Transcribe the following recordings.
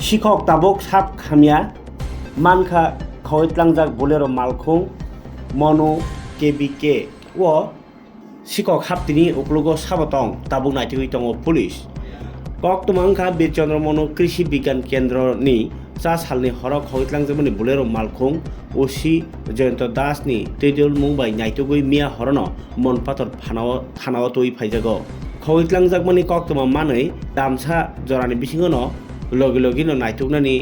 শিক্ষক তাবক সাপ খামিয়া মানখা খাওয়াইতলাंजाक बोलेरो मालखुं मनु केबिके ও শিক্ষক হাপ্তিনি উপলগ সাবতং তাবুক নাইতিউই দङ পুলিশ কক্তমাংখা বীরচন্দ্র মनु কৃষি বিজ্ঞান কেন্দ্রनि चा सालनि हरक खावैतलांजाकनि बोलेरो मालखुं ओसि जयন্ত दासनि तैदुल मुंबाइ नाइतुगुइ मिया हरन मनपातर थानाव तৈ फाइजागो खावैतलांजाकमानि कक्तमा मानै दामसा जरानि बिसिङनो लगे लगेनो नाइतुगनानि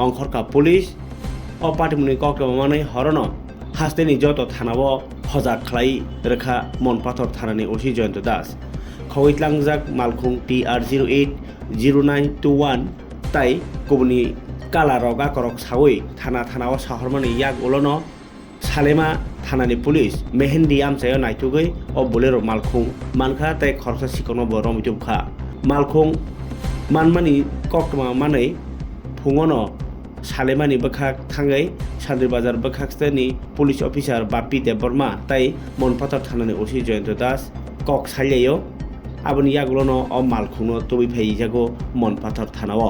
अंखरका पुलिस o पाटिमुनि कक्तमा मानै हरन हास्तेनि जत थानाव हजाक खालाय रेखा मनपातर थानानि ओसि जयন্ত दास खावैतलांजाक मालखुं TR08 0921 তাই কবনি কালা রগা করক সাউই থানাও সাহরমানি ইয়াক উলনো সালেমা থানানি পুলিশ মেহেন্দি আমচায় নাইতুগৈ ও बोलेरो मालखुं मानखा তাই খরচা সিকনো রমিতুখা मालखुं मानमानि कक्तमा मानै फुङनो सालेमानि बखाक थाङै सान्द्रि बाजार बखाकस्तेनि पुलिस अफिसार बापि देबबर्मा ताई मनपातर थानानि ओसि जयন্ত दास कक सालियायो आबनि यागुलनो अ मालखुंनो तबै फाइजागो मनपातर थानाव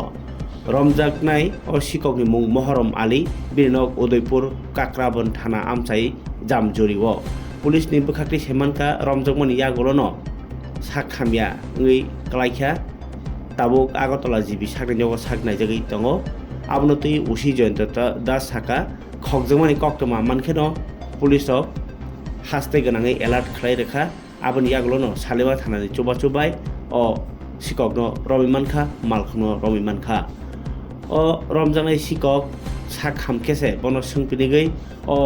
रमजाकनाय अ शिक्षकनि मुं महरम आली बिरनक उदयपुर काक्राबन थाना आमचाय जामजुरिव पुलिसनि बखाकनि सेमानका रमजाकमानि यागुलनो साखामिया ngै क्लाइखा ताबुक आगरतला जिबि सागनायजों सागनायजों दङ आबनो तै उसि जयন্ত दास साका खगजोंमानि कक्तमा मानखेनो पुलिस हास्ते गोनाङै एलार्ट खालाय रेखा आबनि यागुलनो सालेमा थानानि चुबाय अ शिक्षकनो रमिमानखा मालखुंनो रमिमानखा अ रमजानाय शिक्षक सा खामखेसे बन सोंपिनिगै अ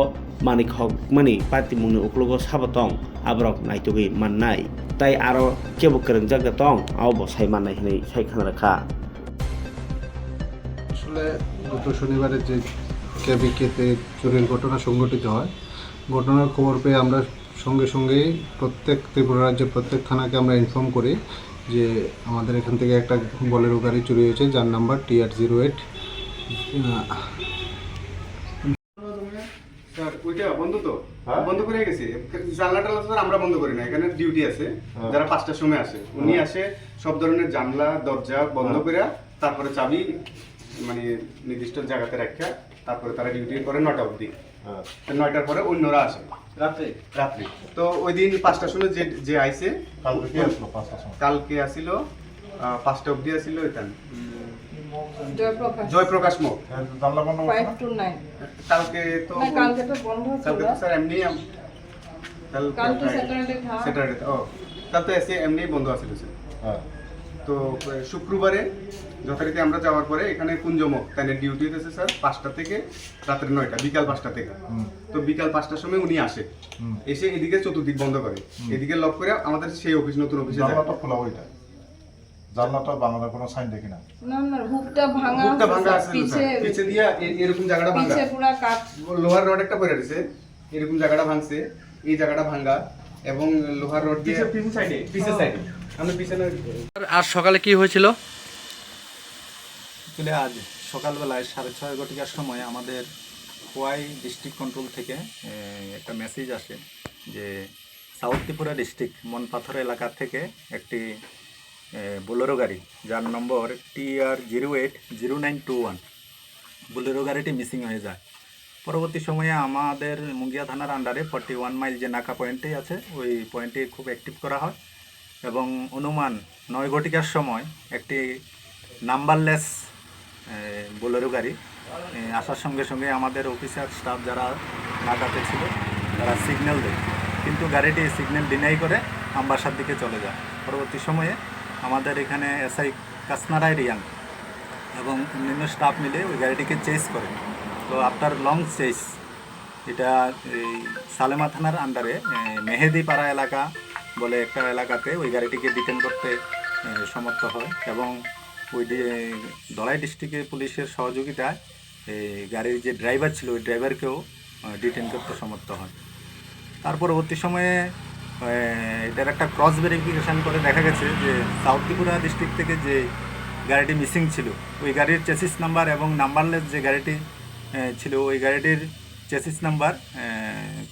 मानि खग मानि पातिमुनि उक्लुगो साबतं आब्रक नाइतुगै माननाय তাই আরো কেবো করং জায়গা দং আও বসাই মাননাই হই সাইখান রাখা আসলে গত শনিবারে যে কেবিকেতে চুরির ঘটনা সংঘটিত হয় ঘটনার খবর পেয়ে আমরা সঙ্গে সঙ্গেই প্রত্যেক ত্রিপুরা রাজ্যের প্রত্যেক থানাকে আমরা ইনফর্ম করি যে আমাদের এখান থেকে একটা বলেরো গাড়ি চুরি হয়েছে যার নাম্বার TR08 স্যার ওইটা বন্ধ তো বন্ধ করে গেছে জানলা টালা স্যার আমরা বন্ধ করি না এখানে ডিউটি আছে যারা 5টার সময় আসে উনি আসে সব ধরনের জানলা দরজা বন্ধ করে তারপরে চাবি মানে নির্দিষ্ট জায়গাতে রাখা তারপরে তারা ডিউটি করে 9টা অবধি 9টার পরে অন্যরা আসে রাত্রে তো ওই দিন 5টার সময় যে আইছে কালকে আসিল 5টা অবধি আসিল এখানে জয়প্রকাশ মোড় জানলা বন্ধ 5 to 9 কালকে তো বন্ধ কালকে তো স্যার এমনি কালকে স্যাটারডে ও কাল তো এসে এমনি বন্ধ আছিল স্যার তো শুক্রবারে যথারীতি আমরা যাওয়ার পরে এখানে কুঞ্জমক তাই ডিউটি হতেছে স্যার 5টা থেকে রাত্রে 9টা বিকাল 5টা থেকে তো বিকাল 5টার সময় উনি আসে এসে এদিকে চতুর্দিক বন্ধ করে এদিকে লক করে আমাদের সেই অফিস নতুন অফিসে যায় জানলাটা খোলা ওইটা জানলাটা বাংলার কোনো সাইন দেখি না না হুকটা ভাঙা আছে পিছে দিয়া এরকম জায়গাটা ভাঙা পিছে পুরো কাট লোহার রড একটা পড়ে আছে এরকম জায়গাটা ভাঙছে এই জায়গাটা ভাঙা এবং লোহার রড দিয়ে পিছে সাইডে আমি পিছনে আজ সকালে কি হয়েছিল? আসলে আজ সকালবেলায় 6:30 ঘটিকার সময় আমাদের খোয়াই ডিস্ট্রিক্ট কন্ট্রোল থেকে একটা মেসেজ আসে যে সাউথ ত্রিপুরা ডিস্ট্রিক্ট মনপাথর এলাকা থেকে একটি বোলেরো গাড়ি যার নম্বর TR08 0921 বোলেরো গাড়িটি মিসিং হয়ে যায়। পরবর্তী সময়ে আমাদের মুঙ্গিয়া থানার আন্ডারে 41 মাইল যে নাকা পয়েন্টে আছে ওই পয়েন্টে খুব অ্যাক্টিভ করা হয় এবং অনুমান 9 ঘটিকার সময় একটি নাম্বারলেস বোলেরো গাড়ি আসার সঙ্গে সঙ্গে আমাদের অফিসার স্টাফ যারা নাকাতে ছিল তারা সিগন্যাল দেয়, কিন্তু গাড়িটি সিগন্যাল ডিনাই করে আমবাসার দিকে চলে যায়। পরবর্তী সময়ে আমাদের এখানে SI কাসনারায় রিয়াং এবং অন্যান্য স্টাফ মিলে ওই গাড়িটিকে চেস করে। তো আফটার লং চেস এটা এই সালেমা থানার আন্ডারে মেহেদিপাড়া এলাকা বলে একটা এলাকাতে ওই গাড়িটিকে ডিটেন করতে সমর্থ হয় এবং ওই ধলাই ডিস্ট্রিক্টের পুলিশের সহযোগিতায় এই গাড়ির যে ড্রাইভার ছিল ওই ড্রাইভারকেও ডিটেন করতে সমর্থ হয়। তার পরবর্তী সময়ে এটার একটা ক্রস ভেরিফিকেশান করে দেখা গেছে যে সাউথ ত্রিপুরা ডিস্ট্রিক্ট থেকে যে গাড়িটি মিসিং ছিল ওই গাড়ির চেসিস নাম্বার এবং নাম্বারলেস যে গাড়িটি ছিল ওই গাড়িটির চেসিস নাম্বার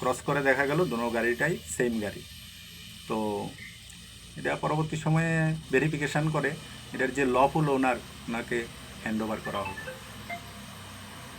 ক্রস করে দেখা গেল দুটো গাড়িটাই সেম গাড়ি। তো এটা পরবর্তী সময়ে ভেরিফিকেশান করে এটার যে লফুল ওনার ওনাকে হ্যান্ড ওভার করা হবে।